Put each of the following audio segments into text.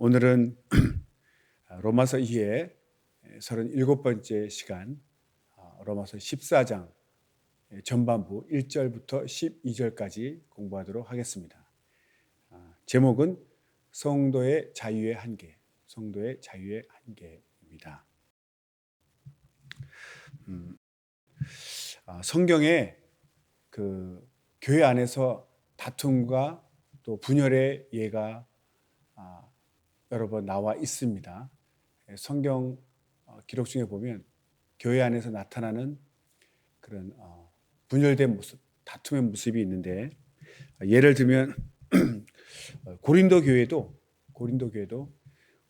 오늘은 로마서 2의 37번째 시간, 로마서 14장 전반부 1절부터 12절까지 공부하도록 하겠습니다. 제목은 성도의 자유의 한계, 성도의 자유의 한계입니다. 성경에 그 교회 안에서 다툼과 또 분열의 예가 여러 번 나와 있습니다. 성경 기록 중에 보면 교회 안에서 나타나는 그런 분열된 모습, 다툼의 모습이 있는데, 예를 들면 고린도 교회도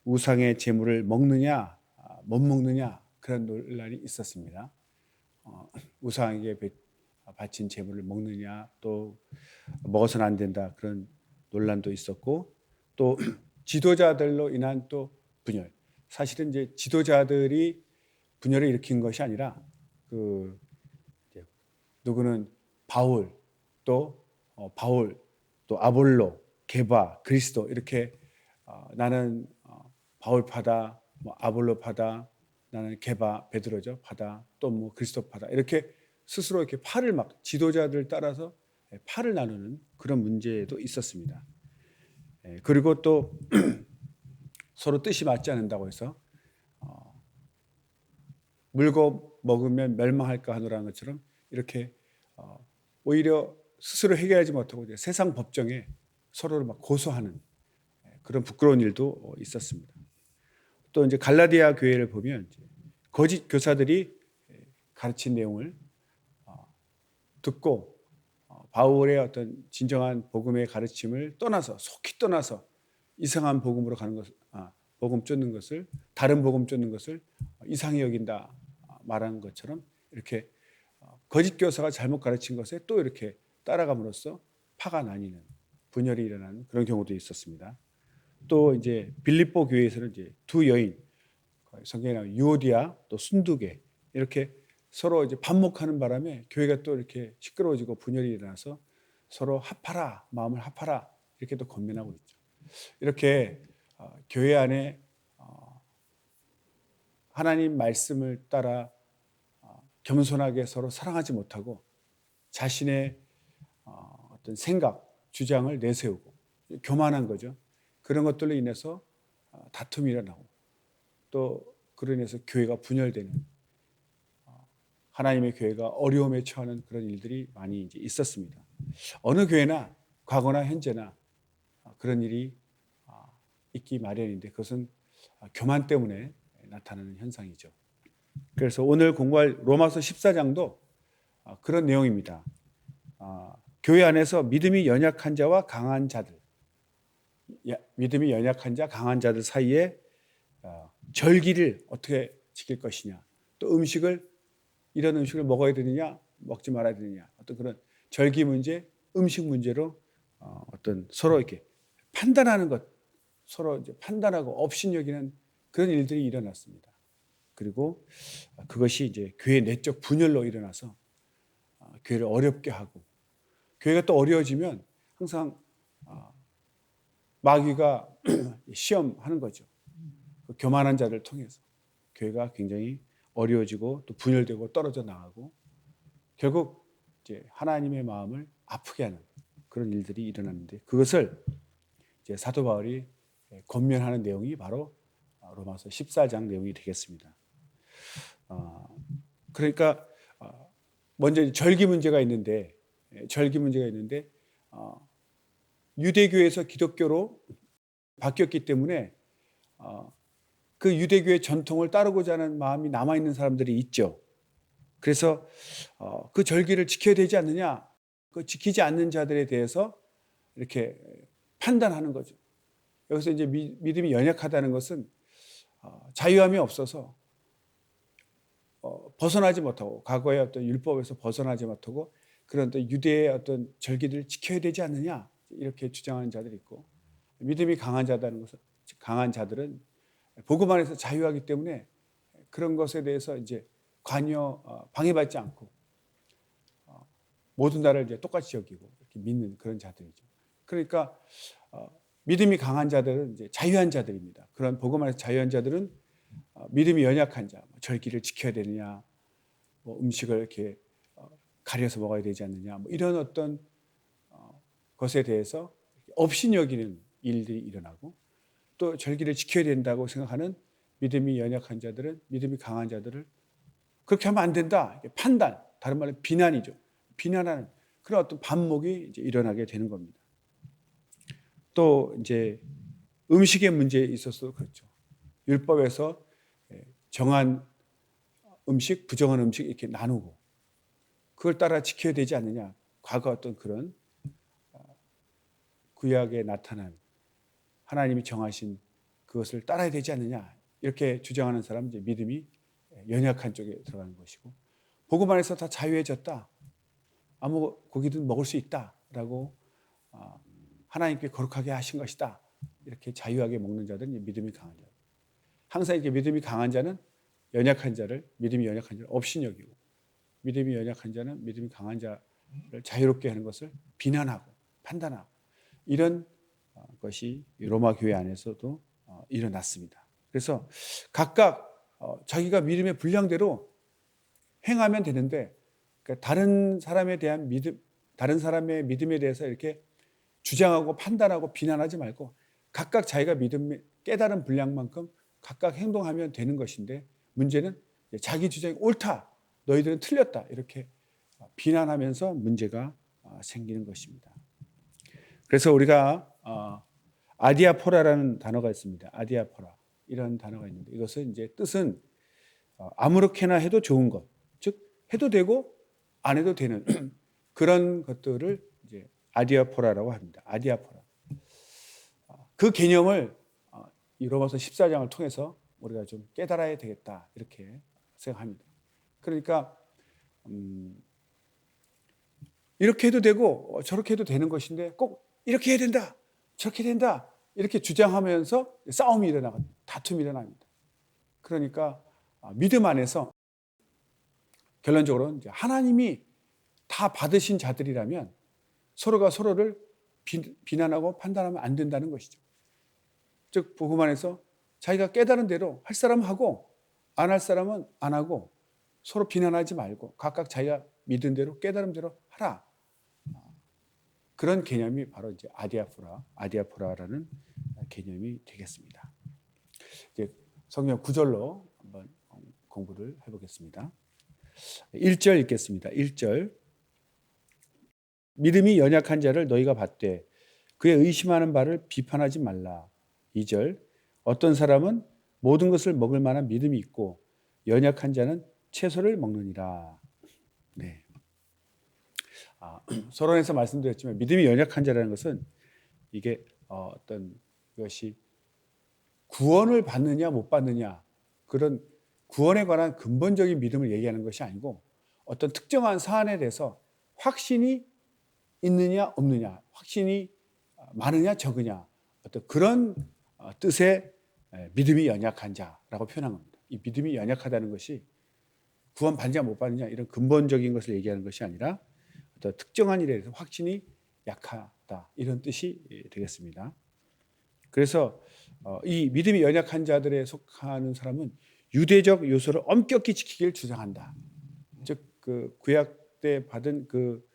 우상의 제물을 먹느냐 못 먹느냐 그런 논란이 있었습니다. 우상에게 바친 제물을 먹느냐, 또 먹어서는 안 된다, 그런 논란도 있었고, 또 지도자들로 인한 또 분열. 사실은 이제 지도자들이 분열을 일으킨 것이 아니라 누구는 바울, 또 아볼로, 게바, 그리스도, 이렇게 나는 바울파다, 아볼로파다, 나는 게바, 베드로죠, 파다, 또 그리스도파다, 이렇게 스스로 이렇게 팔을 막 지도자들 따라서 팔을 나누는 그런 문제도 있었습니다. 그리고 또 서로 뜻이 맞지 않는다고 해서 물고 먹으면 멸망할까 하노라는 것처럼 이렇게 오히려 스스로 해결하지 못하고 세상 법정에 서로를 막 고소하는 그런 부끄러운 일도 있었습니다. 또 이제 갈라디아 교회를 보면 거짓 교사들이 가르친 내용을 듣고 바울의 어떤 진정한 복음의 가르침을 속히 떠나서 이상한 복음으로 가는 것을, 복음 쫓는 것을, 다른 복음 쫓는 것을 이상히 여긴다 말하는 것처럼, 이렇게 거짓 교사가 잘못 가르친 것에 또 이렇게 따라감으로써 파가 나뉘는, 분열이 일어나는 그런 경우도 있었습니다. 또 이제 빌립보 교회에서는 이제 두 여인, 성경에 나오는 유오디아 또 순두계, 이렇게 서로 이제 반목하는 바람에 교회가 또 이렇게 시끄러워지고 분열이 일어나서 서로 합하라, 마음을 합하라, 이렇게 또 권면하고 있죠. 이렇게 교회 안에 하나님 말씀을 따라 겸손하게 서로 사랑하지 못하고 자신의 어떤 생각, 주장을 내세우고 교만한 거죠. 그런 것들로 인해서 다툼이 일어나고, 또 그로 인해서 교회가 분열되는, 하나님의 교회가 어려움에 처하는 그런 일들이 많이 이제 있었습니다. 어느 교회나 과거나 현재나 그런 일이 있기 마련인데, 그것은 교만 때문에 나타나는 현상이죠. 그래서 오늘 공부할 로마서 14장도 그런 내용입니다. 교회 안에서 믿음이 연약한 자와 강한 자들, 믿음이 연약한 자, 강한 자들 사이에 절기를 어떻게 지킬 것이냐, 또 이런 음식을 먹어야 되느냐, 먹지 말아야 되느냐, 어떤 그런 절기 문제, 음식 문제로 어떤 서로 이렇게 판단하는 것, 서로 이제 판단하고 업신여기는 그런 일들이 일어났습니다. 그리고 그것이 이제 교회 내적 분열로 일어나서 교회를 어렵게 하고, 교회가 또 어려워지면 항상 마귀가 시험하는 거죠. 그 교만한 자를 통해서 교회가 굉장히 어려워지고 또 분열되고 떨어져 나가고, 결국 이제 하나님의 마음을 아프게 하는 그런 일들이 일어났는데, 그것을 이제 사도 바울이 권면하는 내용이 바로 로마서 14장 내용이 되겠습니다. 그러니까 먼저 절기 문제가 있는데, 유대교에서 기독교로 바뀌었기 때문에 그 유대교의 전통을 따르고자 하는 마음이 남아있는 사람들이 있죠. 그래서 그 절기를 지켜야 되지 않느냐, 그 지키지 않는 자들에 대해서 이렇게 판단하는 거죠. 여기서 이제 믿음이 연약하다는 것은 자유함이 없어서 벗어나지 못하고, 과거의 어떤 율법에서 벗어나지 못하고 그런 또 유대의 어떤 절기들을 지켜야 되지 않느냐, 이렇게 주장하는 자들이 있고, 믿음이 강한 자들은 복음 안에서 자유하기 때문에 그런 것에 대해서 이제 방해받지 않고 모든 나라를 이제 똑같이 여기고 이렇게 믿는 그런 자들이죠. 그러니까 믿음이 강한 자들은 이제 자유한 자들입니다. 그런 복음 안에서 자유한 자들은 믿음이 연약한 자, 절기를 지켜야 되느냐, 뭐 음식을 이렇게 가려서 먹어야 되지 않느냐, 뭐 이런 어떤 것에 대해서 없이 여기는 일들이 일어나고, 또 절기를 지켜야 된다고 생각하는 믿음이 연약한 자들은, 믿음이 강한 자들을 그렇게 하면 안 된다, 판단, 다른 말로 비난이죠. 비난하는 그런 어떤 반목이 이제 일어나게 되는 겁니다. 또 이제 음식의 문제에 있어서도 그렇죠. 율법에서 정한 음식, 부정한 음식 이렇게 나누고 그걸 따라 지켜야 되지 않느냐. 과거 어떤 그런 구약에 나타난 하나님이 정하신 그것을 따라야 되지 않느냐. 이렇게 주장하는 사람은 이제 믿음이 연약한 쪽에 들어가는 것이고, 복음 안에서 다 자유해졌다. 아무 고기든 먹을 수 있다라고 하나님께 거룩하게 하신 것이다. 이렇게 자유하게 먹는 자들은 믿음이 강한 자. 항상 이렇게 믿음이 강한 자는 연약한 자를, 믿음이 연약한 자를 없인 여기고, 믿음이 연약한 자는 믿음이 강한 자를 자유롭게 하는 것을 비난하고 판단하고, 이런 것이 로마 교회 안에서도 일어났습니다. 그래서 각각 자기가 믿음의 분량대로 행하면 되는데, 그러니까 다른 사람에 대한 믿음, 다른 사람의 믿음에 대해서 이렇게 주장하고 판단하고 비난하지 말고 각각 자기가 믿음의 깨달은 분량만큼 각각 행동하면 되는 것인데, 문제는 자기 주장이 옳다, 너희들은 틀렸다, 이렇게 비난하면서 문제가 생기는 것입니다. 그래서 우리가 아디아포라라는 단어가 있습니다. 아디아포라, 이런 단어가 있는데, 이것은 이제 뜻은 아무렇게나 해도 좋은 것, 즉 해도 되고 안 해도 되는 그런 것들을 이제 아디아포라라고 합니다. 아디아포라. 그 개념을 이 로마서 14장을 통해서 우리가 좀 깨달아야 되겠다, 이렇게 생각합니다. 그러니까 이렇게 해도 되고 저렇게 해도 되는 것인데 꼭 이렇게 해야 된다, 저렇게 된다, 이렇게 주장하면서 싸움이 일어나고 다툼이 일어납니다. 그러니까 믿음 안에서 결론적으로 이제 하나님이 다 받으신 자들이라면 서로가 서로를 비난하고 판단하면 안 된다는 것이죠. 즉 복음 안에서 자기가 깨달은 대로 할 사람은 하고 안 할 사람은 안 하고 서로 비난하지 말고 각각 자기가 믿은 대로 깨달은 대로 하라. 그런 개념이 바로 이제 아디아포라라는 개념이 되겠습니다. 이제 성경 구절로 한번 공부를 해보겠습니다. 1절 읽겠습니다. 1절. 믿음이 연약한 자를 너희가 받되 그의 의심하는 바를 비판하지 말라. 2절. 어떤 사람은 모든 것을 먹을 만한 믿음이 있고 연약한 자는 채소를 먹느니라. 네. 서론에서 말씀드렸지만 믿음이 연약한 자라는 것은 이게 어떤 것이 구원을 받느냐 못 받느냐, 그런 구원에 관한 근본적인 믿음을 얘기하는 것이 아니고 어떤 특정한 사안에 대해서 확신이 있느냐 없느냐, 확신이 많으냐 적으냐, 어떤 그런 뜻의 믿음이 연약한 자라고 표현한 겁니다. 이 믿음이 연약하다는 것이 구원 받느냐 못 받느냐 이런 근본적인 것을 얘기하는 것이 아니라 어떤 특정한 일에 대해서 확신이 약하다, 이런 뜻이 되겠습니다. 그래서 이 믿음이 연약한 자들에 속하는 사람은 유대적 요소를 엄격히 지키기를 주장한다. 즉 그 구약 때 받은 그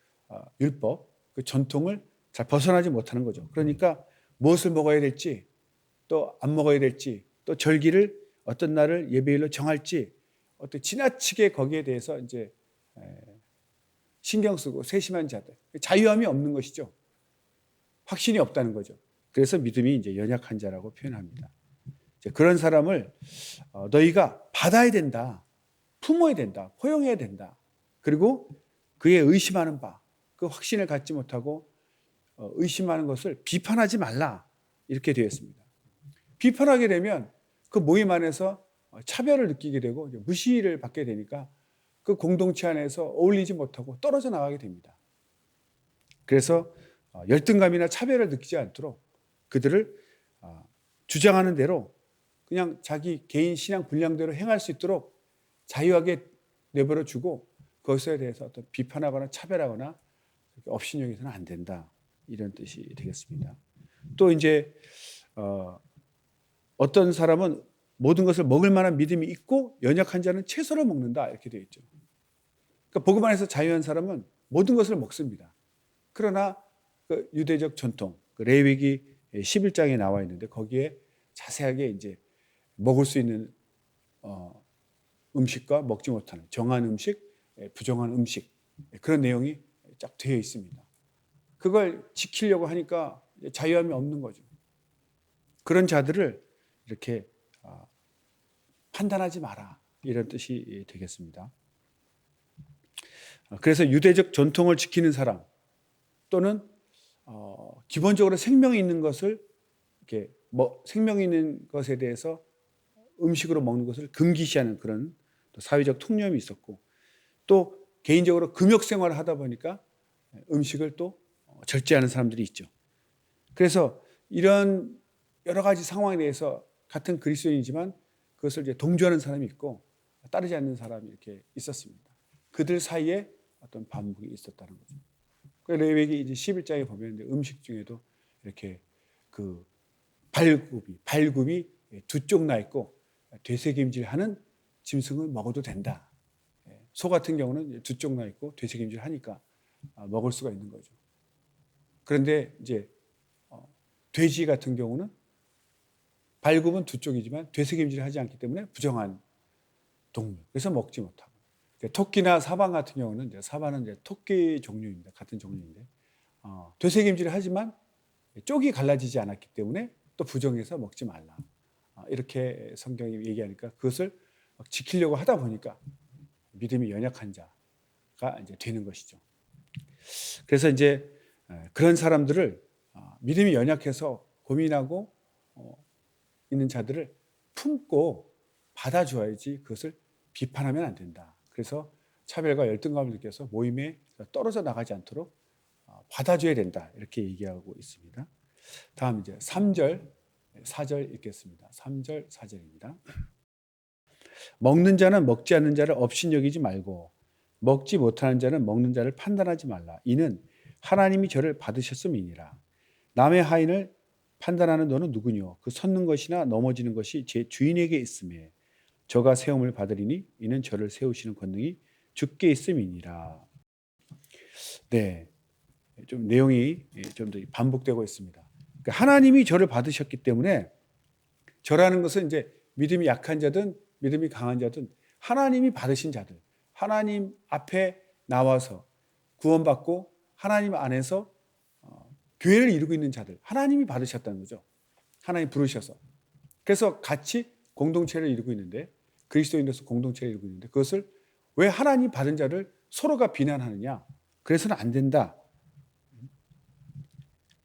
율법, 그 전통을 잘 벗어나지 못하는 거죠. 그러니까 무엇을 먹어야 될지, 또 안 먹어야 될지, 또 절기를 어떤 날을 예배일로 정할지, 어떤 지나치게 거기에 대해서 이제 신경 쓰고 세심한 자들, 자유함이 없는 것이죠. 확신이 없다는 거죠. 그래서 믿음이 이제 연약한 자라고 표현합니다. 그런 사람을 너희가 받아야 된다, 품어야 된다, 포용해야 된다. 그리고 그의 의심하는 바, 그 확신을 갖지 못하고 의심하는 것을 비판하지 말라, 이렇게 되어 있습니다. 비판하게 되면 그 모임 안에서 차별을 느끼게 되고 무시를 받게 되니까 그 공동체 안에서 어울리지 못하고 떨어져 나가게 됩니다. 그래서 열등감이나 차별을 느끼지 않도록 그들을 주장하는 대로 그냥 자기 개인 신앙 분량대로 행할 수 있도록 자유하게 내버려 주고 그것에 대해서 어떤 비판하거나 차별하거나 업신여기서는 안 된다, 이런 뜻이 되겠습니다. 또 이제 어떤 사람은 모든 것을 먹을 만한 믿음이 있고 연약한 자는 채소를 먹는다 이렇게 되어 있죠. 그러니까 복음 안에서 자유한 사람은 모든 것을 먹습니다. 그러나 그 유대적 전통, 그 레위기 11장에 나와 있는데 거기에 자세하게 이제 먹을 수 있는 음식과 먹지 못하는 정한 음식, 부정한 음식 그런 내용이 쫙 되어 있습니다. 그걸 지키려고 하니까 자유함이 없는 거죠. 그런 자들을 이렇게 판단하지 마라 이런 뜻이 되겠습니다. 그래서 유대적 전통을 지키는 사람 또는 기본적으로 생명이 있는 것을 이렇게 생명이 있는 것에 대해서 음식으로 먹는 것을 금기시하는 그런 또 사회적 통념이 있었고 또 개인적으로 금욕 생활을 하다 보니까 음식을 또 절제하는 사람들이 있죠. 그래서 이런 여러 가지 상황에 대해서 같은 그리스도인이지만 그것을 이제 동조하는 사람이 있고 따르지 않는 사람이 이렇게 있었습니다. 그들 사이에 어떤 반목이 있었다는 거죠. 레위기 이제 11장에 보면 음식 중에도 이렇게 그 발굽이 두 쪽 나 있고 되새김질하는 짐승을 먹어도 된다. 소 같은 경우는 두 쪽 나 있고 되새김질 하니까 먹을 수가 있는 거죠. 그런데 이제 돼지 같은 경우는 발굽은 두 쪽이지만 되새김질을 하지 않기 때문에 부정한 동물. 그래서 먹지 못하고. 토끼나 사방 같은 경우는 사방은 이제 토끼 종류입니다. 같은 종류인데 되새김질을 하지만 쪽이 갈라지지 않았기 때문에 또 부정해서 먹지 말라. 이렇게 성경이 얘기하니까 그것을 지키려고 하다 보니까 믿음이 연약한 자가 이제 되는 것이죠. 그래서 이제 그런 사람들을 믿음이 연약해서 고민하고 있는 자들을 품고 받아줘야지 그것을 비판하면 안 된다. 그래서 차별과 열등감을 느껴서 모임에 떨어져 나가지 않도록 받아줘야 된다. 이렇게 얘기하고 있습니다. 다음 이제 3절, 4절 읽겠습니다. 3절, 4절입니다. 먹는 자는 먹지 않는 자를 업신여기지 말고 먹지 못하는 자는 먹는 자를 판단하지 말라. 이는 하나님이 저를 받으셨음이니라. 남의 하인을 판단하는 너는 누구뇨? 그 섰는 것이나 넘어지는 것이 제 주인에게 있음에 저가 세움을 받으리니 이는 저를 세우시는 권능이 주께 있음이니라. 네, 좀 내용이 좀 더 반복되고 있습니다. 그러니까 하나님이 저를 받으셨기 때문에 저라는 것은 이제 믿음이 약한 자든 믿음이 강한 자든 하나님이 받으신 자들, 하나님 앞에 나와서 구원받고 하나님 안에서 교회를 이루고 있는 자들, 하나님이 받으셨다는 거죠. 하나님 부르셔서. 그래서 같이 공동체를 이루고 있는데 그리스도인으로서 공동체를 이루고 있는데 그것을 왜 하나님 받은 자를 서로가 비난하느냐? 그래서는 안 된다.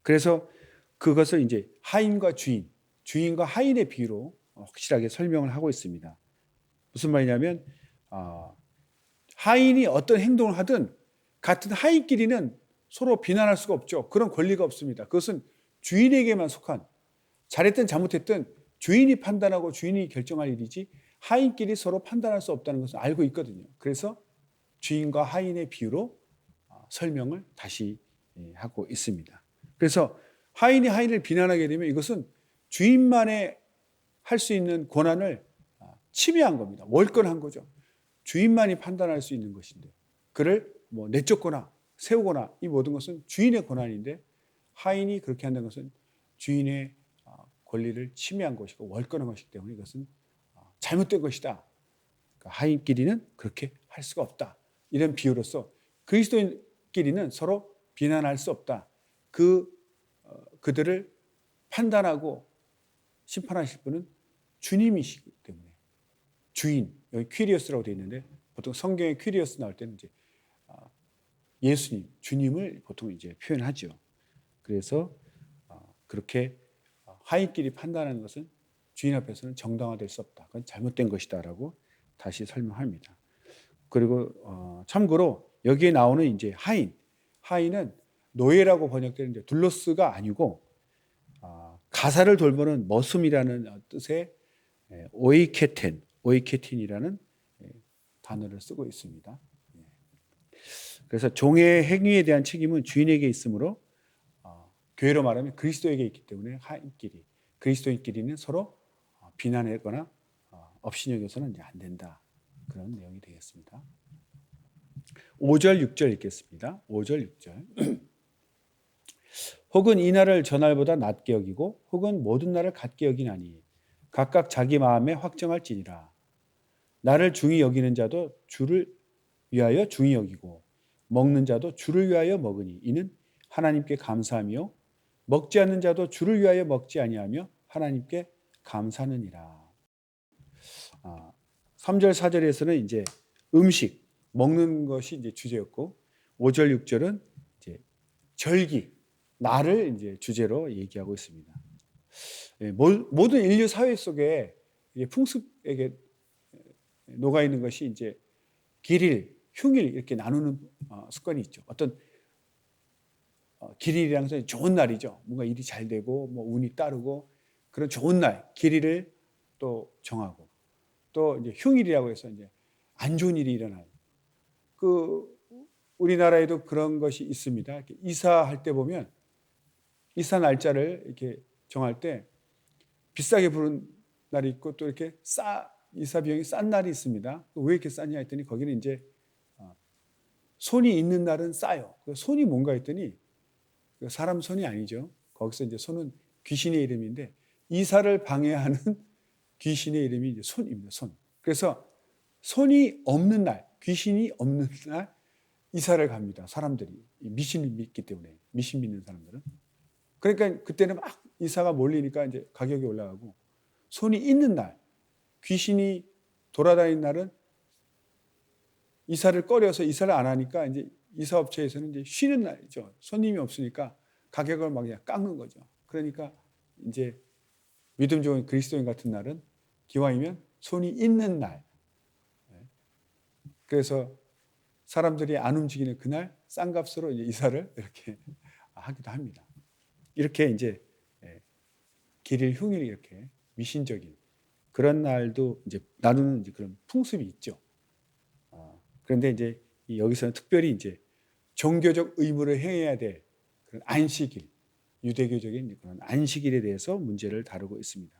그래서 그것을 이제 하인과 주인, 주인과 하인의 비유로 확실하게 설명을 하고 있습니다. 무슨 말이냐면 하인이 어떤 행동을 하든 같은 하인끼리는 서로 비난할 수가 없죠. 그런 권리가 없습니다. 그것은 주인에게만 속한 잘했든 잘못했든 주인이 판단하고 주인이 결정할 일이지 하인끼리 서로 판단할 수 없다는 것을 알고 있거든요. 그래서 주인과 하인의 비유로 설명을 다시 하고 있습니다. 그래서 하인이 하인을 비난하게 되면 이것은 주인만의 할 수 있는 권한을 침해한 겁니다. 월권한 거죠. 주인만이 판단할 수 있는 것인데 그를 내쫓거나 세우거나 이 모든 것은 주인의 권한인데 하인이 그렇게 한다는 것은 주인의 권리를 침해한 것이고 월권한 것이기 때문에 이것은 잘못된 것이다. 그러니까 하인끼리는 그렇게 할 수가 없다. 이런 비유로서 그리스도인끼리는 서로 비난할 수 없다. 그들을 판단하고 심판하실 분은 주님이시기 때문에 주인, 여기 퀴리오스라고 되어 있는데 보통 성경에 퀴리오스 나올 때는 이제 예수님, 주님을 보통 이제 표현하죠. 그래서 그렇게 하인끼리 판단하는 것은 주인 앞에서는 정당화될 수 없다. 그건 잘못된 것이다라고 다시 설명합니다. 그리고 참고로 여기에 나오는 이제 하인은 노예라고 번역되는데 둘로스가 아니고 가사를 돌보는 머슴이라는 뜻의 오이케틴이라는 단어를 쓰고 있습니다. 그래서 종의 행위에 대한 책임은 주인에게 있으므로 교회로 말하면 그리스도에게 있기 때문에 하인끼리, 그리스도인끼리는 서로 비난하거나 업신여 겨서는 이제 안 된다. 그런 내용이 되겠습니다. 5절 6절 읽겠습니다. 5절 6절. 혹은 이 날을 저 날보다 낮게 여기고 혹은 모든 날을 같게 여기나니 각각 자기 마음에 확정할지니라. 나를 중히 여기는 자도 주를 위하여 중히 여기고 먹는 자도 주를 위하여 먹으니 이는 하나님께 감사하며 먹지 않는 자도 주를 위하여 먹지 아니하며 하나님께 감사하느니라. 3절 4절에서는 이제 음식 먹는 것이 이제 주제였고 5절 6절은 이제 절기 날을 이제 주제로 얘기하고 있습니다. 모든 인류 사회 속에 풍습에게 녹아 있는 것이 이제 길일, 흉일 이렇게 나누는 습관이 있죠. 어떤 길일이라는 것은 좋은 날이죠. 뭔가 일이 잘 되고 뭐 운이 따르고 그런 좋은 날 길일을 또 정하고 또 이제 흉일이라고 해서 이제 안 좋은 일이 일어나요. 우리나라에도 그런 것이 있습니다. 이사할 때 보면 이사 날짜를 이렇게 정할 때 비싸게 부른 날이 있고 또 이렇게 이사 비용이 싼 날이 있습니다. 왜 이렇게 싸냐 했더니 거기는 이제 손이 있는 날은 싸요. 손이 뭔가 했더니 사람 손이 아니죠. 거기서 이제 손은 귀신의 이름인데 이사를 방해하는 귀신의 이름이 이제 손입니다. 손. 그래서 손이 없는 날, 귀신이 없는 날 이사를 갑니다. 사람들이 미신을 믿기 때문에 미신 믿는 사람들은. 그러니까 그때는 막 이사가 몰리니까 이제 가격이 올라가고 손이 있는 날, 귀신이 돌아다니는 날은 이사를 꺼려서 이사를 안 하니까 이제 이사업체에서는 이제 쉬는 날이죠. 손님이 없으니까 가격을 막 그냥 깎는 거죠. 그러니까 이제 믿음 좋은 그리스도인 같은 날은 기왕이면 손이 있는 날. 그래서 사람들이 안 움직이는 그날 싼 값으로 이제 이사를 이렇게 하기도 합니다. 이렇게 이제 길일 흉일 이렇게 미신적인 그런 날도 이제 나누는 이제 그런 풍습이 있죠. 그런데 이제 여기서는 특별히 이제 종교적 의무를 행해야 될 그런 안식일, 유대교적인 그런 안식일에 대해서 문제를 다루고 있습니다.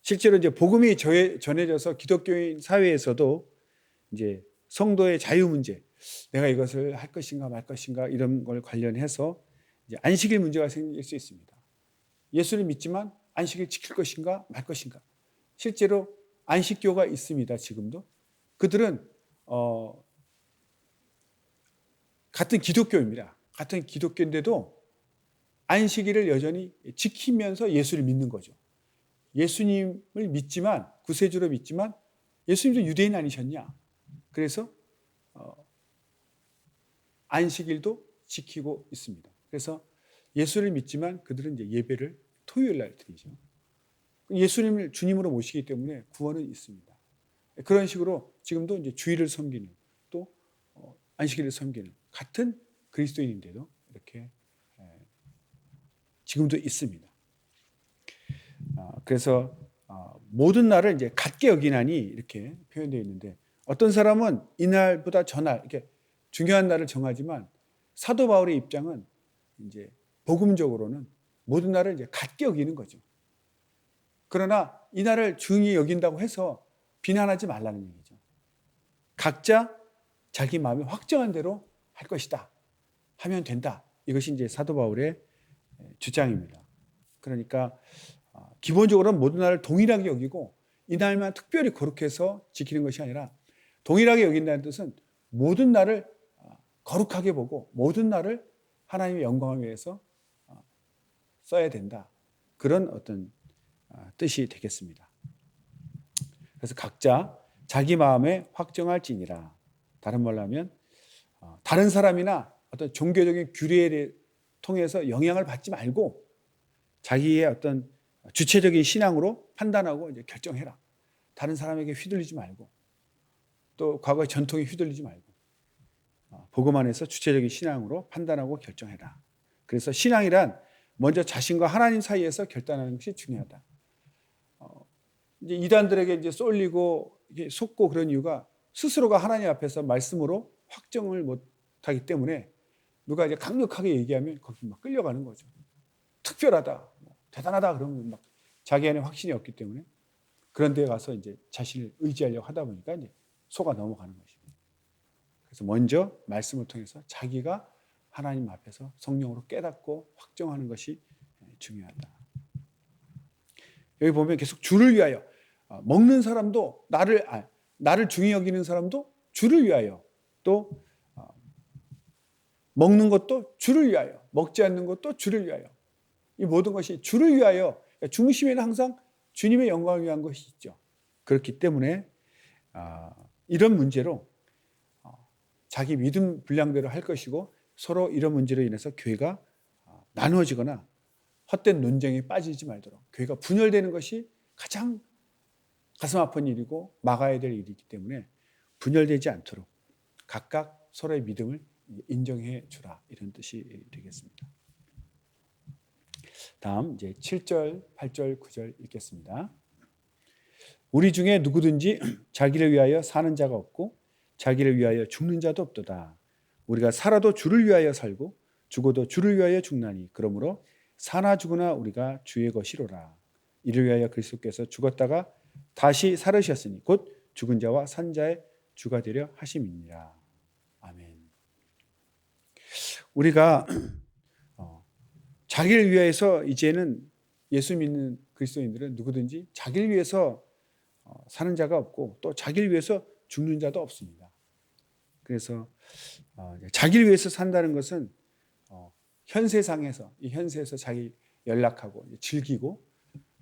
실제로 이제 복음이 전해져서 기독교인 사회에서도 이제 성도의 자유 문제, 내가 이것을 할 것인가 말 것인가 이런 걸 관련해서 이제 안식일 문제가 생길 수 있습니다. 예수를 믿지만 안식일 지킬 것인가 말 것인가. 실제로 안식교가 있습니다. 지금도 그들은 같은 기독교입니다. 같은 기독교인데도 안식일을 여전히 지키면서 예수를 믿는 거죠. 예수님을 믿지만 구세주로 믿지만 예수님도 유대인 아니셨냐? 그래서 안식일도 지키고 있습니다. 그래서 예수를 믿지만 그들은 이제 예배를 토요일 날 드리죠. 예수님을 주님으로 모시기 때문에 구원은 있습니다. 그런 식으로 지금도 이제 주일을 섬기는 또 안식일을 섬기는 같은 그리스도인인데도 이렇게 지금도 있습니다. 그래서 모든 날을 이제 같게 여기나니 이렇게 표현되어 있는데 어떤 사람은 이날보다 전날 이렇게 중요한 날을 정하지만 사도 바울의 입장은 이제 복음적으로는 모든 날을 이제 같게 여기는 거죠. 그러나 이 날을 중히 여긴다고 해서 비난하지 말라는 얘기죠. 각자 자기 마음에 확정한 대로 할 것이다. 하면 된다. 이것이 이제 사도 바울의 주장입니다. 그러니까 기본적으로는 모든 날을 동일하게 여기고 이 날만 특별히 거룩해서 지키는 것이 아니라 동일하게 여긴다는 뜻은 모든 날을 거룩하게 보고 모든 날을 하나님의 영광을 위해서 써야 된다. 그런 어떤 뜻이 되겠습니다. 그래서 각자 자기 마음에 확정할지니라. 다른 말로 하면 다른 사람이나 어떤 종교적인 규례를 통해서 영향을 받지 말고 자기의 어떤 주체적인 신앙으로 판단하고 이제 결정해라. 다른 사람에게 휘둘리지 말고 또 과거의 전통에 휘둘리지 말고 복음 안에서 주체적인 신앙으로 판단하고 결정해라. 그래서 신앙이란 먼저 자신과 하나님 사이에서 결단하는 것이 중요하다. 이제 이단들에게 이제 쏠리고 이게 속고 그런 이유가 스스로가 하나님 앞에서 말씀으로 확정을 못하기 때문에 누가 이제 강력하게 얘기하면 거기 막 끌려가는 거죠. 특별하다, 뭐 대단하다 그러면 막 자기 안에 확신이 없기 때문에 그런 데에 가서 이제 자신을 의지하려고 하다 보니까 이제 속아 넘어가는 것입니다. 그래서 먼저 말씀을 통해서 자기가 하나님 앞에서 성령으로 깨닫고 확정하는 것이 중요하다. 여기 보면 계속 주를 위하여, 먹는 사람도 나를 중히 여기는 사람도 주를 위하여, 또 먹는 것도 주를 위하여, 먹지 않는 것도 주를 위하여. 이 모든 것이 주를 위하여, 중심에는 항상 주님의 영광을 위한 것이 있죠. 그렇기 때문에 이런 문제로 자기 믿음 분량대로 할 것이고, 서로 이런 문제로 인해서 교회가 나누어지거나 헛된 논쟁에 빠지지 말도록, 교회가 분열되는 것이 가장 가슴 아픈 일이고 막아야 될 일이기 때문에 분열되지 않도록 각각 서로의 믿음을 인정해 주라, 이런 뜻이 되겠습니다. 다음 이제 7절, 8절, 9절 읽겠습니다. 우리 중에 누구든지 자기를 위하여 사는 자가 없고 자기를 위하여 죽는 자도 없도다. 우리가 살아도 주를 위하여 살고 죽어도 주를 위하여 죽나니 그러므로 사나 죽으나 우리가 주의 것이로라. 이를 위하여 그리스도께서 죽었다가 다시 살으셨으니 곧 죽은 자와 산 자의 주가 되려 하심이니라. 아멘. 우리가 자기를 위해서, 이제는 예수 믿는 그리스도인들은 누구든지 자기를 위해서 사는 자가 없고 또 자기를 위해서 죽는 자도 없습니다. 그래서 자기를 위해서 산다는 것은 현세상에서, 이 현세에서 자기 연락하고 즐기고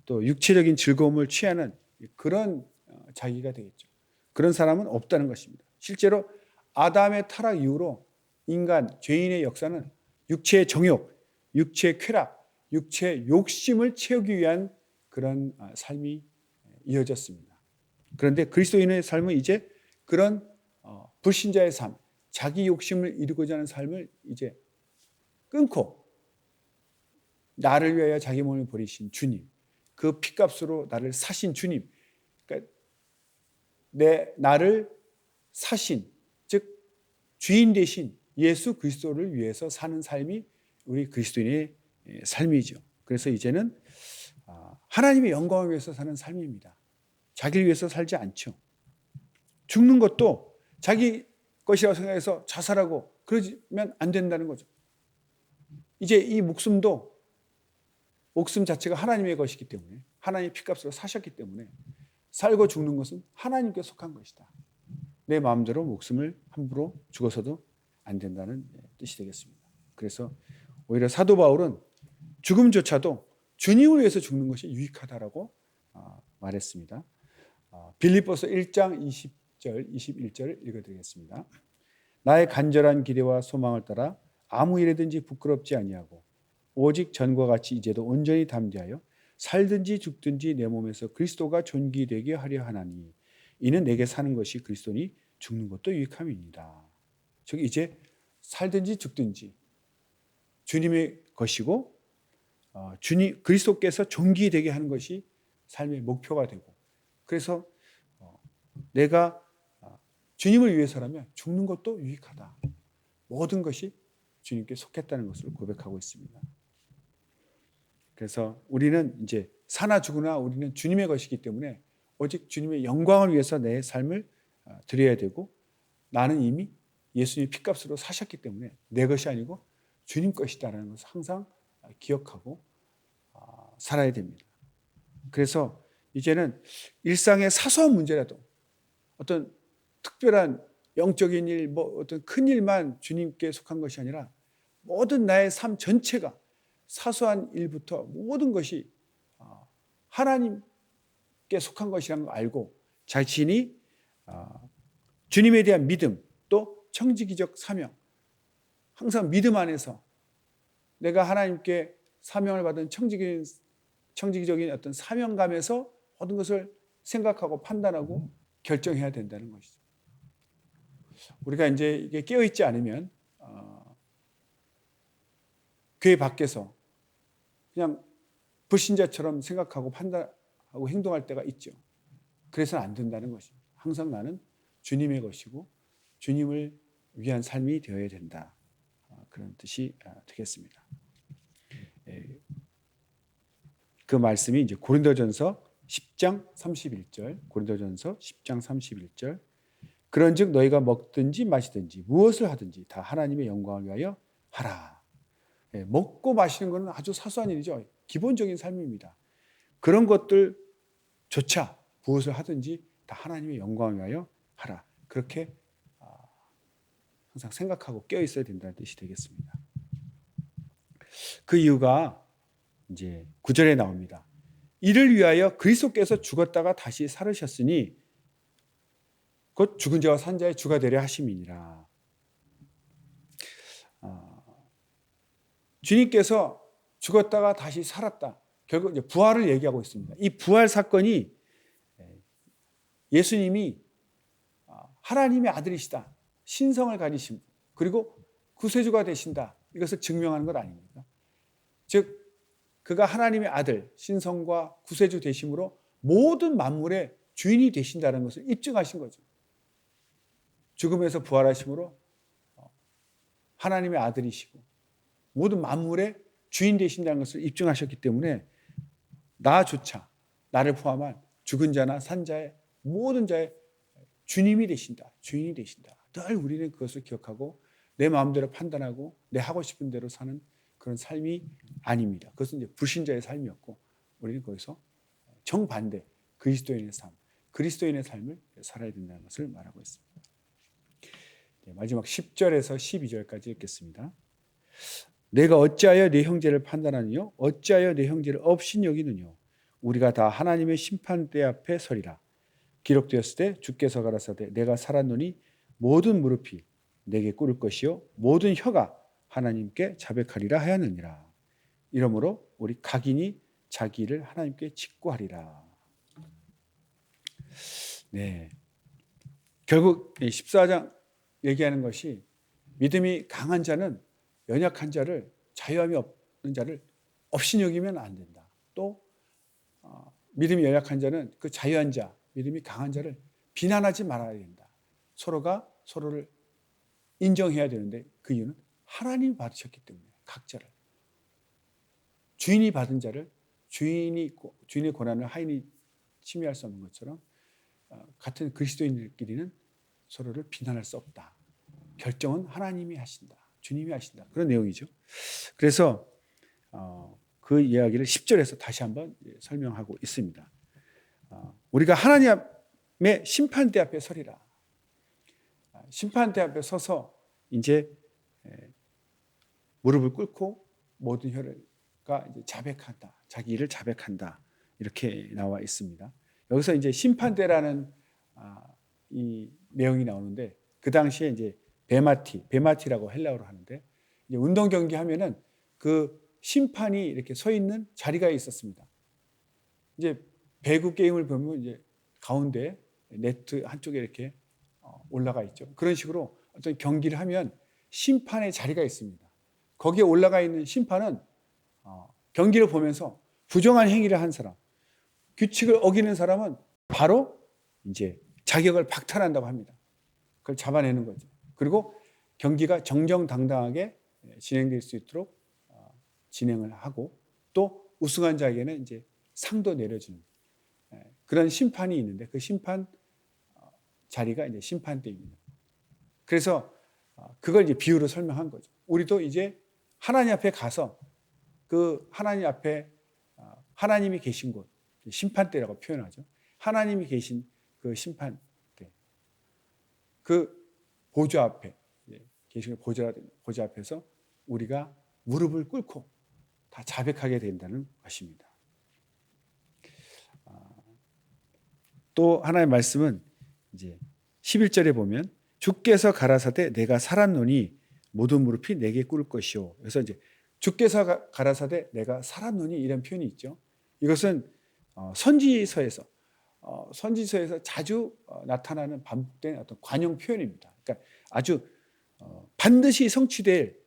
또 육체적인 즐거움을 취하는 그런 자기가 되겠죠. 그런 사람은 없다는 것입니다. 실제로 아담의 타락 이후로 인간, 죄인의 역사는 육체의 정욕, 육체의 쾌락, 육체의 욕심을 채우기 위한 그런 삶이 이어졌습니다. 그런데 그리스도인의 삶은 이제 그런 불신자의 삶, 자기 욕심을 이루고자 하는 삶을 이제 끊고 나를 위하여 자기 몸을 버리신 주님, 그 피값으로 나를 사신 주님, 그러니까 나를 사신, 즉 주인 되신 예수 그리스도를 위해서 사는 삶이 우리 그리스도인의 삶이죠. 그래서 이제는 하나님의 영광을 위해서 사는 삶입니다. 자기를 위해서 살지 않죠. 죽는 것도 자기 것이라고 생각해서 자살하고 그러면 안 된다는 거죠. 이제 이 목숨 자체가 하나님의 것이기 때문에, 하나님의 피값으로 사셨기 때문에 살고 죽는 것은 하나님께 속한 것이다. 내 마음대로 목숨을 함부로 죽어서도 안 된다는 뜻이 되겠습니다. 그래서 오히려 사도 바울은 죽음조차도 주님을 위해서 죽는 것이 유익하다라고 말했습니다. 빌립보서 1장 20절, 21절 읽어드리겠습니다. 나의 간절한 기대와 소망을 따라 아무 일에든지 부끄럽지 아니하고 오직 전과 같이 이제도 온전히 담대하여 살든지 죽든지 내 몸에서 그리스도가 존귀되게 하려 하나니 이는 내게 사는 것이 그리스도니 죽는 것도 유익함입니다. 즉 이제 살든지 죽든지 주님의 것이고 주님 그리스도께서 존귀되게 하는 것이 삶의 목표가 되고, 그래서 내가 주님을 위해서라면 죽는 것도 유익하다. 모든 것이 주님께 속했다는 것을 고백하고 있습니다. 그래서 우리는 이제 사나 죽으나 우리는 주님의 것이기 때문에 오직 주님의 영광을 위해서 내 삶을 드려야 되고, 나는 이미 예수님의 피값으로 사셨기 때문에 내 것이 아니고 주님 것이다라는 것을 항상 기억하고 살아야 됩니다. 그래서 이제는 일상의 사소한 문제라도 어떤 특별한 영적인 일, 어떤 큰 일만 주님께 속한 것이 아니라 모든 나의 삶 전체가 사소한 일부터 모든 것이 하나님께 속한 것이라는 걸 알고 자신이 주님에 대한 믿음, 또 청지기적 사명, 항상 믿음 안에서 내가 하나님께 사명을 받은 청지기적인 어떤 사명감에서 모든 것을 생각하고 판단하고 결정해야 된다는 것이죠. 우리가 이제 이게 깨어있지 않으면 교회 밖에서 그냥 불신자처럼 생각하고 판단하고 행동할 때가 있죠. 그래서는 안 된다는 것입니다. 항상 나는 주님의 것이고 주님을 위한 삶이 되어야 된다. 그런 뜻이 되겠습니다. 그 말씀이 이제 고린도전서 10장 31절, 고린도전서 10장 31절. 그런즉 너희가 먹든지 마시든지 무엇을 하든지 다 하나님의 영광을 위하여 하라. 먹고 마시는 것은 아주 사소한 일이죠. 기본적인 삶입니다. 그런 것들조차 무엇을 하든지 다 하나님의 영광을 위하여 하라. 그렇게 항상 생각하고 깨어 있어야 된다는 뜻이 되겠습니다. 그 이유가 이제 9절에 나옵니다. 이를 위하여 그리스도께서 죽었다가 다시 살으셨으니 곧 죽은 자와 산 자의 주가 되려 하심이니라. 주님께서 죽었다가 다시 살았다. 결국 이제 부활을 얘기하고 있습니다. 이 부활 사건이 예수님이 하나님의 아들이시다. 신성을 가지심 그리고 구세주가 되신다. 이것을 증명하는 것 아닙니까? 즉 그가 하나님의 아들, 신성과 구세주 되심으로 모든 만물의 주인이 되신다는 것을 입증하신 거죠. 죽음에서 부활하심으로 하나님의 아들이시고 모든 만물의 주인 되신다는 것을 입증하셨기 때문에 나조차 나를 포함한 죽은 자나 산 자의 모든 자의 주님이 되신다. 주인이 되신다. 늘 우리는 그것을 기억하고 내 마음대로 판단하고 내 하고 싶은 대로 사는 그런 삶이 아닙니다. 그것은 이제 불신자의 삶이었고 우리는 거기서 정반대 그리스도인의 삶, 그리스도인의 삶을 살아야 된다는 것을 말하고 있습니다. 마지막 10절에서 12절까지 읽겠습니다. 내가 어찌하여 내 형제를 판단하느뇨? 어찌하여 내 형제를 업신 여기느뇨? 우리가 다 하나님의 심판대 앞에 서리라. 기록되었을 때 주께서 가라사대 내가 살았노니 모든 무릎이 내게 꿇을 것이요 모든 혀가 하나님께 자백하리라 하였느니라. 이러므로 우리 각인이 자기 일을 하나님께 직구하리라. 네. 결국 14장 얘기하는 것이 믿음이 강한 자는 연약한 자를 자유함이 없는 자를 업신여기면 안 된다. 또 믿음이 연약한 자는 그 자유한 자, 믿음이 강한 자를 비난하지 말아야 된다. 서로가 서로를 인정해야 되는데 그 이유는 하나님이 받으셨기 때문에 각자를 주인이 받은 자를 주인의 권한을 하인이 침해할 수 없는 것처럼 같은 그리스도인들끼리는 서로를 비난할 수 없다. 결정은 하나님이 하신다. 주님이 하신다. 그런 내용이죠. 그래서 그 이야기를 10절에서 다시 한번 설명하고 있습니다. 우리가 하나님의 심판대 앞에 서리라. 심판대 앞에 서서 이제 무릎을 꿇고 모든 혀가 이제 자백한다. 자기 일을 자백한다. 이렇게 나와 있습니다. 여기서 이제 심판대라는 이 내용이 나오는데 그 당시에 이제 베마티라고 헬라어로 하는데 이제 운동 경기 하면은 그 심판이 이렇게 서 있는 자리가 있었습니다. 이제 배구 게임을 보면 이제 가운데 네트 한쪽에 이렇게 올라가 있죠. 그런 식으로 어떤 경기를 하면 심판의 자리가 있습니다. 거기에 올라가 있는 심판은 경기를 보면서 부정한 행위를 한 사람, 규칙을 어기는 사람은 바로 이제 자격을 박탈한다고 합니다. 그걸 잡아내는 거죠. 그리고 경기가 정정당당하게 진행될 수 있도록 진행을 하고 또 우승한 자에게는 이제 상도 내려주는 그런 심판이 있는데 그 심판 자리가 이제 심판대입니다. 그래서 그걸 이제 비유로 설명한 거죠. 우리도 이제 하나님 앞에 가서 그 하나님 앞에 하나님이 계신 곳, 심판대라고 표현하죠. 하나님이 계신 그 심판대, 그 보좌 앞에 계신 보좌 앞에서 우리가 무릎을 꿇고 다 자백하게 된다는 것입니다. 또 하나의 말씀은 이제 11절에 보면 주께서 가라사대 내가 살았노니 모든 무릎이 내게 꿇을 것이요. 그래서 이제 주께서 가라사대 내가 살았노니 이런 표현이 있죠. 이것은 선지서에서 자주 나타나는 반복된 어떤 관용 표현입니다. 그러니까 아주 반드시 성취될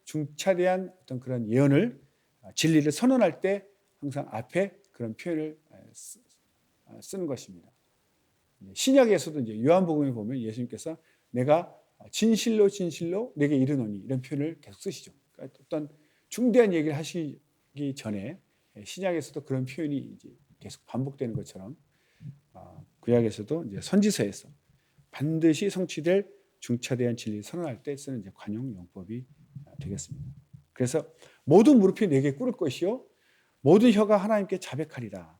중차대한 어떤 그런 예언을 진리를 선언할 때 항상 앞에 그런 표현을 쓰는 것입니다. 신약에서도 이제 요한복음에 보면 예수님께서 내가 진실로 진실로 내게 이르노니 이런 표현을 계속 쓰시죠. 그러니까 어떤 중대한 얘기를 하시기 전에 신약에서도 그런 표현이 이제 계속 반복되는 것처럼 구약에서도 이제 선지서에서 반드시 성취될 중차대한 진리를 선언할 때 쓰는 이제 관용 용법이 되겠습니다. 그래서 모든 무릎이 내게 꿇을 것이요 모든 혀가 하나님께 자백하리라.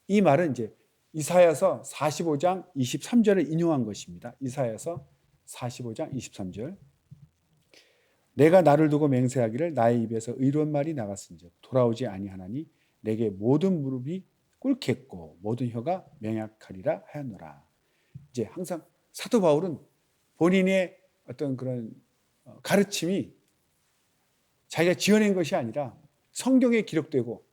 이 말은 이제 이사야서 45장 23절을 인용한 것입니다. 이사야서 45장 23절. 내가 나를 두고 맹세하기를 나의 입에서 의로운 말이 나갔은즉 돌아오지 아니하나니 내게 모든 무릎이 꿇겠고 모든 혀가 맹약하리라 하였노라. 이제 항상 사도 바울은 본인의 어떤 그런 가르침이 자기가 지어낸 것이 아니라 성경에 기록되고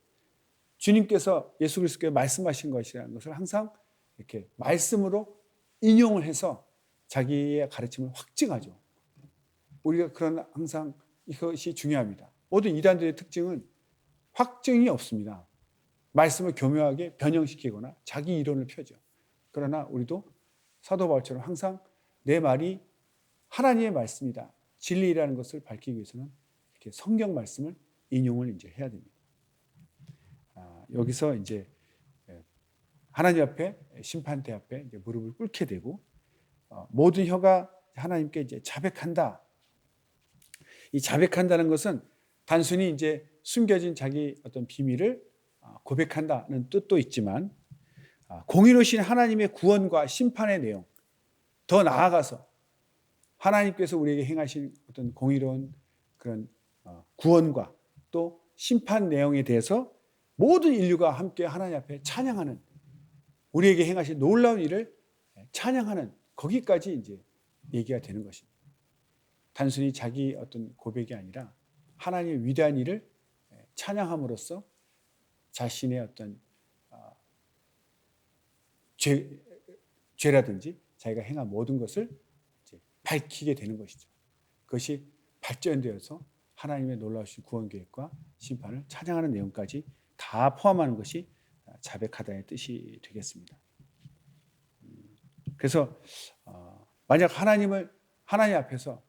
주님께서 예수 그리스도께 말씀하신 것이라는 것을 항상 이렇게 말씀으로 인용을 해서 자기의 가르침을 확증하죠. 우리가 그런 항상 이것이 중요합니다. 모든 이단들의 특징은 확증이 없습니다. 말씀을 교묘하게 변형시키거나 자기 이론을 펴죠. 그러나 우리도 사도 바울처럼 항상 내 말이 하나님의 말씀이다. 진리라는 것을 밝히기 위해서는 이렇게 성경 말씀을 인용을 이제 해야 됩니다. 여기서 이제 하나님 앞에 심판대 앞에 이제 무릎을 꿇게 되고 모든 혀가 하나님께 이제 자백한다. 이 자백한다는 것은 단순히 이제 숨겨진 자기 어떤 비밀을 고백한다는 뜻도 있지만 공의로우신 하나님의 구원과 심판의 내용, 더 나아가서 하나님께서 우리에게 행하신 어떤 공의로운 그런 구원과 또 심판 내용에 대해서 모든 인류가 함께 하나님 앞에 찬양하는, 우리에게 행하신 놀라운 일을 찬양하는, 거기까지 이제 얘기가 되는 것입니다. 단순히 자기 어떤 고백이 아니라 하나님의 위대한 일을 찬양함으로써 자신의 어떤 죄라든지 자기가 행한 모든 것을 이제 밝히게 되는 것이죠. 그것이 발전되어서 하나님의 놀라우신 구원 계획과 심판을 찬양하는 내용까지 다 포함하는 것이 자백하다의 뜻이 되겠습니다. 그래서 만약 하나님 앞에서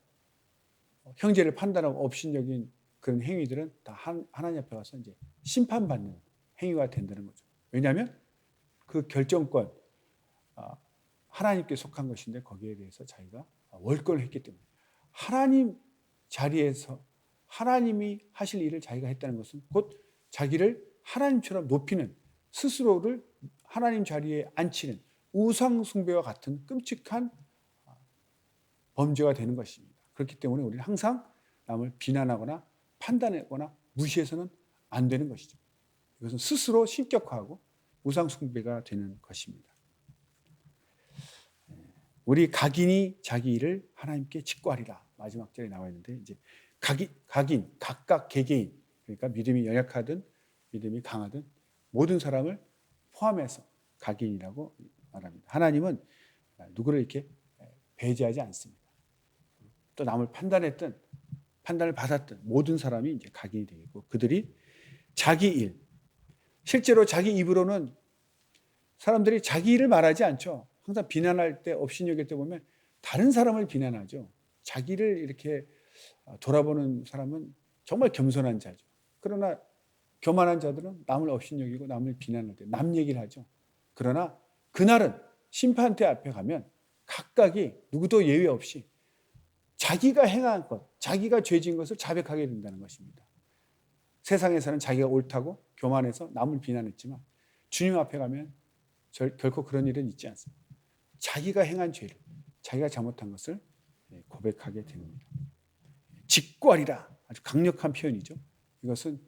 형제를 판단하고 업신여긴 그런 행위들은 다 하나님 앞에 가서 이제 심판받는 행위가 된다는 거죠. 왜냐하면 그 결정권 하나님께 속한 것인데 거기에 대해서 자기가 월권을 했기 때문에 하나님 자리에서 하나님이 하실 일을 자기가 했다는 것은 곧 자기를 하나님처럼 높이는, 스스로를 하나님 자리에 앉히는 우상 숭배와 같은 끔찍한 범죄가 되는 것입니다. 그렇기 때문에 우리는 항상 남을 비난하거나 판단하거나 무시해서는 안 되는 것이죠. 이것은 스스로 신격화하고 우상 숭배가 되는 것입니다. 우리 각인이 자기 일을 하나님께 직구하리라. 마지막 절에 나와 있는데 이제 각인, 각각 개개인, 그러니까 믿음이 연약하든 믿음이 강하든 모든 사람을 포함해서 각인이라고 말합니다. 하나님은 누구를 이렇게 배제하지 않습니다. 또 남을 판단했든 판단을 받았든 모든 사람이 이제 각인이 되겠고 그들이 자기 일, 실제로 자기 입으로는 사람들이 자기 일을 말하지 않죠. 항상 비난할 때, 업신여길 때 보면 다른 사람을 비난하죠. 자기를 이렇게 돌아보는 사람은 정말 겸손한 자죠. 그러나 교만한 자들은 남을 업신여기고 남을 비난할 때 남 얘기를 하죠. 그러나 그날은 심판대 앞에 가면 각각이 누구도 예외 없이 자기가 행한 것, 자기가 죄진 것을 자백하게 된다는 것입니다. 세상에서는 자기가 옳다고 교만해서 남을 비난했지만 주님 앞에 가면 결코 그런 일은 있지 않습니다. 자기가 행한 죄를, 자기가 잘못한 것을 고백하게 됩니다. 직구하리라, 아주 강력한 표현이죠. 이것은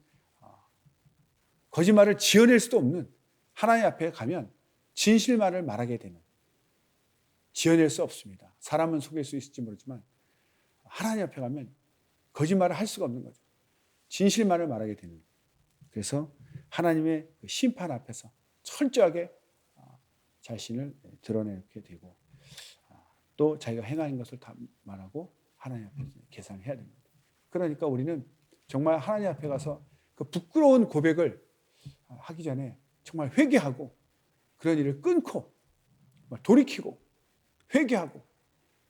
거짓말을 지어낼 수도 없는, 하나님 앞에 가면 진실만을 말하게 되는, 지어낼 수 없습니다. 사람은 속일 수 있을지 모르지만 하나님 앞에 가면 거짓말을 할 수가 없는 거죠. 진실만을 말하게 되는. 그래서 하나님의 심판 앞에서 철저하게 자신을 드러내게 되고 또 자기가 행한 것을 다 말하고 하나님 앞에 계산해야 됩니다. 그러니까 우리는 정말 하나님 앞에 가서 그 부끄러운 고백을 하기 전에 정말 회개하고 그런 일을 끊고 돌이키고 회개하고,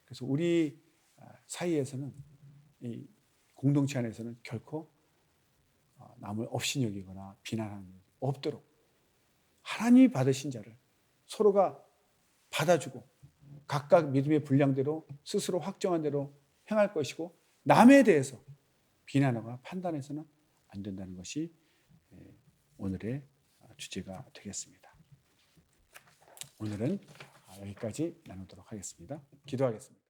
그래서 우리 사이에서는 이 공동체 안에서는 결코 남을 업신여기거나 비난하는 일이 없도록 하나님이 받으신 자를 서로가 받아주고 각각 믿음의 분량대로 스스로 확정한 대로 행할 것이고 남에 대해서 비난하거나 판단해서는 안 된다는 것이 오늘의 주제가 되겠습니다. 오늘은 여기까지 나누도록 하겠습니다. 기도하겠습니다.